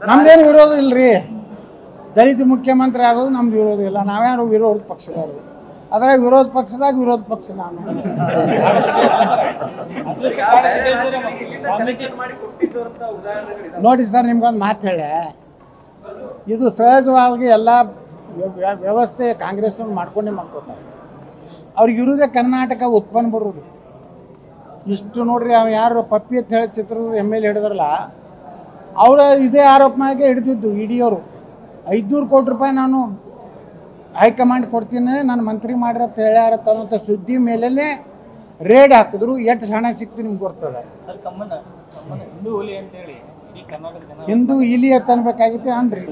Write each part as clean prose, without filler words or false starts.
ನಮ್ದೇನು ವಿರೋಧ ಇಲ್ರಿ. ದಲಿತ ಮುಖ್ಯಮಂತ್ರಿ ಆಗೋದು ನಮ್ದು ವಿರೋಧ ಇಲ್ಲ. ನಾವ್ಯಾರು ವಿರೋಧ ಪಕ್ಷದವರು. ಅದ್ರಾಗ ವಿರೋಧ ಪಕ್ಷದಾಗ ವಿರೋಧ ಪಕ್ಷ ನಾನು. ನೋಡಿ ಸರ್, ನಿಮ್ಗೊಂದು ಮಾತು ಹೇಳೆ, ಇದು ಸಹಜವಾಗಿ ಎಲ್ಲ ವ್ಯವಸ್ಥೆ ಕಾಂಗ್ರೆಸ್ನವ್ರು ಮಾಡ್ಕೊಂಡೇ ಮಾಡ್ಕೋತಾರೆ. ಅವ್ರಿಗೆ ಇರೋದೇ ಕರ್ನಾಟಕ ಉತ್ಪನ್ನ ಬರೋದು ಇಷ್ಟು. ನೋಡ್ರಿ, ಅವ್ ಯಾರು ಪಪ್ಪಿ ಅಂತ ಹೇಳಿ ಚಿತ್ರದ MLA ಹಿಡಿದ್ರಲ್ಲ, ಅವರ ಇದೇ ಆರೋಪ ಮಾಡಿ ಹಿಡಿದಿದ್ದು ಇಡಿ ಅವರು. 500 ಕೋಟಿ ರೂಪಾಯಿ ನಾನು ಹೈಕಮಾಂಡ್ ಕೊಡ್ತೀನಿ, ನಾನು ಮಂತ್ರಿ ಮಾಡಿರತ್ತ ಹೇಳ್ಯಾರತ್ತ ಅನ್ನೋಂಥ ಸುದ್ದಿ ಮೇಲೇ ರೇಡ್ ಹಾಕಿದ್ರು. ಎಷ್ಟು ಹಣ ಸಿಕ್ತು ನಿಮ್ಗೆ ಗೊತ್ತದ. ಹಿಂದೂ ಇಲಿ ಅಂತ ಅನ್ಬೇಕಾಗಿತ್ತೆ ಅನ್ರಿ.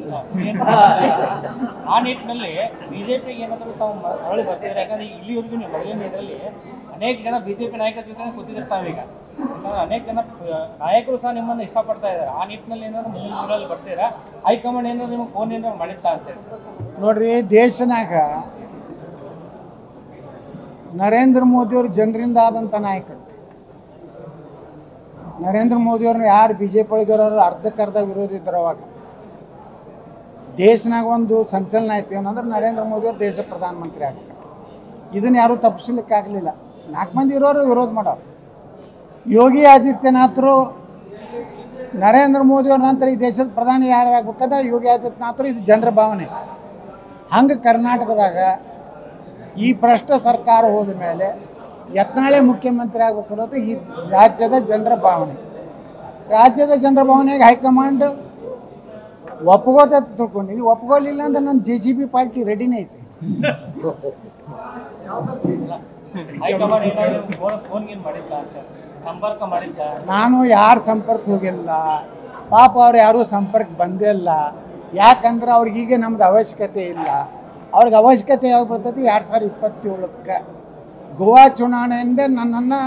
ಆ ನಿಟ್ಟಿನಲ್ಲಿ ಬಿಜೆಪಿಗೆ ಏನಾದರೂ ತಾವು ಮರಳಿ ಬರ್ತಿದ್ದಾರೆ. ಯಾಕಂದ್ರೆ ಇಲ್ಲಿವರೆಗೂ ನೀವು ಮೊದಲಿನ ಇದರಲ್ಲಿ ಅನೇಕ ಜನ ಬಿಜೆಪಿ ನಾಯಕರ ಜೊತೆ ಕೂತಿರ್ತಾವೆ. ಈಗ ಅನೇಕ ಜನ ನಾಯಕರು ಸಹ ನಿಮ್ಮನ್ನು ಇಷ್ಟಪಡ್ತಾ ಇದ್ದಾರೆ. ಆ ನಿಟ್ಟಿನಲ್ಲಿ ಏನಾದ್ರು ಮುಂದಿನ ದಿನಗಳಲ್ಲಿ ಬರ್ತೀರಾ? ಹೈಕಮಾಂಡ್ ಏನಾದ್ರು ನಿಮಗೆ ಫೋನ್ ಏನಾದ್ರು ಮಾಡಿರ್ತಾ ಅಂತೇಳಿ ನೋಡ್ರಿ, ದೇಶನಾಗ ನರೇಂದ್ರ ಮೋದಿಯವರು ಜನರಿಂದ ಆದಂಥ ನಾಯಕರು. ನರೇಂದ್ರ ಮೋದಿಯವ್ರನ್ನ ಯಾರು BJP ಒಳಗಿರೋರು ಅರ್ಧಕ್ಕರ್ಧ ವಿರೋಧ ಇದ್ರು. ಅವಾಗ ದೇಶನಾಗ ಒಂದು ಸಂಚಲನ ಆಯ್ತು ಏನಂದ್ರೆ ನರೇಂದ್ರ ಮೋದಿಯವರು ದೇಶ ಪ್ರಧಾನಮಂತ್ರಿ ಆಗ್ತಾರೆ. ಇದನ್ನು ಯಾರೂ ತಪ್ಪಿಸ್ಲಿಕ್ಕೆ ಆಗಲಿಲ್ಲ. 4 ಮಂದಿ ಇರೋರು ವಿರೋಧ ಮಾಡೋರು. ಯೋಗಿ ಆದಿತ್ಯನಾಥರು ನರೇಂದ್ರ ಮೋದಿಯವ್ರ ನಂತರ ಈ ದೇಶದ ಪ್ರಧಾನಿ ಯಾರಾಗಬೇಕಾದ್ರೆ ಯೋಗಿ ಆದಿತ್ಯನಾಥರು. ಇದು ಜನರ ಭಾವನೆ. ಹಂಗೆ ಕರ್ನಾಟಕದಾಗ ಈ ಭ್ರಷ್ಟ ಸರ್ಕಾರ ಹೋದ ಮೇಲೆ ಯತ್ನಾಳೆ ಮುಖ್ಯಮಂತ್ರಿ ಆಗ್ಬೇಕು ಅನ್ನೋದು ಈ ರಾಜ್ಯದ ಜನರ ಭಾವನೆ. ರಾಜ್ಯದ ಜನರ ಭಾವನೆಗೆ ಹೈಕಮಾಂಡ್ ಒಪ್ಕೋತ ತಿಳ್ಕೊಂಡಿನಿ. ಒಪ್ಕೊಳ್ಳಿಲ್ಲ ಅಂದ್ರೆ ನನ್ನ JCB ಪಾರ್ಟಿ ರೆಡಿನೇ ಐತಿ. ನಾನು ಯಾರ ಸಂಪರ್ಕ ಹೋಗಿಲ್ಲ. ಪಾಪ ಅವ್ರು ಯಾರೂ ಸಂಪರ್ಕ ಬಂದೇ ಇಲ್ಲ. ಯಾಕಂದ್ರೆ ಅವ್ರಿಗೀಗ ನಮ್ದು ಅವಶ್ಯಕತೆ ಇಲ್ಲ. ಅವ್ರಿಗೆ ಅವಶ್ಯಕತೆ ಯಾವಾಗ ಬರ್ತೈತಿ? 2027ಕ್ಕೆ ಗೋವಾ ಚುನಾವಣೆಯಿಂದ ನನ್ನನ್ನು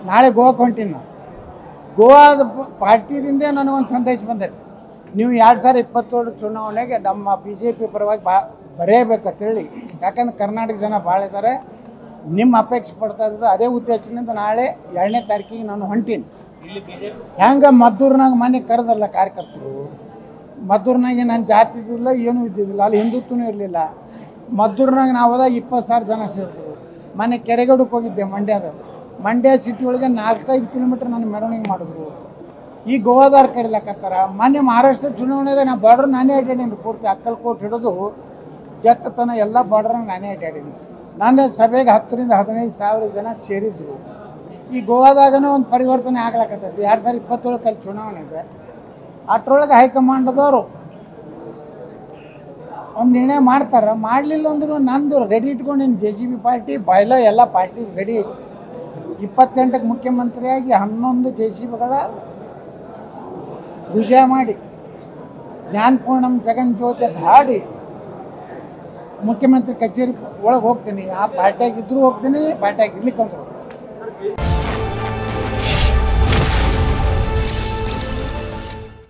ನಾಳೆ ಗೋವಾಕ್ಕೆ ಹೊಂಟೀನಿ. ನಾನು ಗೋವಾದ ಪಾರ್ಟಿದಿಂದ ನನಗೊಂದು ಸಂದೇಶ ಬಂದೈತೆ, ನೀವು 2027 ಚುನಾವಣೆಗೆ ನಮ್ಮ BJP ಪರವಾಗಿ ಬರೆಯಬೇಕಂತೇಳಿ. ಯಾಕಂದ್ರೆ ಕರ್ನಾಟಕ ಜನ ಭಾಳ ಇದ್ದಾರೆ, ನಿಮ್ಮ ಅಪೇಕ್ಷೆ ಪಡ್ತಾ ಇದ್ದು ಅದೇ ಉದ್ದೇಶದಿಂದ ನಾಳೆ 2ನೇ ತಾರೀಕಿಗೆ ನಾನು ಹೊಂಟೀನಿ. ಹೆಂಗೆ ಮದ್ದೂರಿನಾಗ ಮನೆ ಕರೆದಲ್ಲ ಕಾರ್ಯಕರ್ತರು. ಮದ್ದೂರಿನಾಗೆ ನನ್ನ ಜಾತಿ ಇದ್ದಿಲ್ಲ, ಏನೂ ಇದ್ದಿದ್ದಿಲ್ಲ, ಅಲ್ಲಿ ಹಿಂದುತ್ವನೂ ಇರಲಿಲ್ಲ. ಮದ್ದೂರಿನಾಗ ನಾವು ಹೋದಾಗ 20,000 ಜನ ಸೇರಿದ್ರು. ಮನೆ ಕೆರೆಗಡಕ್ಕೆ ಹೋಗಿದ್ದೆ ಮಂಡ್ಯ ಸಿಟಿ ಒಳಗೆ 4-5 ಕಿಲೋಮೀಟ್ರ್ ನನ್ನ ಮೆರವಣಿಗೆ ಮಾಡಿದ್ರು. ಈ ಗೋವಾದಾರ ಕರೀಲಕತ್ತಾರ. ಮೊನ್ನೆ ಮಹಾರಾಷ್ಟ್ರ ಚುನಾವಣೆದಾಗ ನಾ ಬಾರ್ಡ್ರ್ ನಾನೇ ಅಡ್ಡಾಡೀನಿ. ಪೂರ್ತಿ ಅಕ್ಕಲ್ಕೋಟ್ ಹಿಡಿದು ಜತ್ತತನ ಎಲ್ಲ ಬಾರ್ಡ್ರಾಗ ನಾನೇ ಅಡ್ಡಾಡೀನಿ. ನನ್ನ ಸಭೆಗೆ 10,000 ರಿಂದ 15,000 ಜನ ಸೇರಿದ್ರು. ಈ ಗೋವಾದಾಗನೇ ಒಂದು ಪರಿವರ್ತನೆ ಆಗ್ಲಕತ್ತೈತಿ. 2027 ಚುನಾವಣೆ ಇದೆ. ಅಷ್ಟರೊಳಗೆ ಹೈಕಮಾಂಡದವರು ಒಂದು ನಿರ್ಣಯ ಮಾಡ್ತಾರೆ. ಮಾಡಲಿಲ್ಲ ಅಂದ್ರೂ ನಂದು ರೆಡಿ ಇಟ್ಕೊಂಡಿನಿ. JCB ಪಾರ್ಟಿ ಬಾಯ್ಲ ಎಲ್ಲ ಪಾರ್ಟಿ ರೆಡಿ ಐತಿ. 28ಕ್ಕೆ ಮುಖ್ಯಮಂತ್ರಿಯಾಗಿ 11 JCBಗಳ ವಿಜಯ ಮಾಡಿ ಜ್ಞಾನಪೂರ್ಣಂ ಜಗನ್ಜ್ಯೋತಿ ಹಾಡಿ ಮುಖ್ಯಮಂತ್ರಿ ಕಚೇರಿ ಒಳಗೆ ಹೋಗ್ತೀನಿ. ಆ ಪಾರ್ಟಿಯಾಗಿದ್ದರೂ ಹೋಗ್ತೀನಿ, ಪಾರ್ಟಿಯಾಗಿ ಇರ್ಲಿಕ್ಕೆ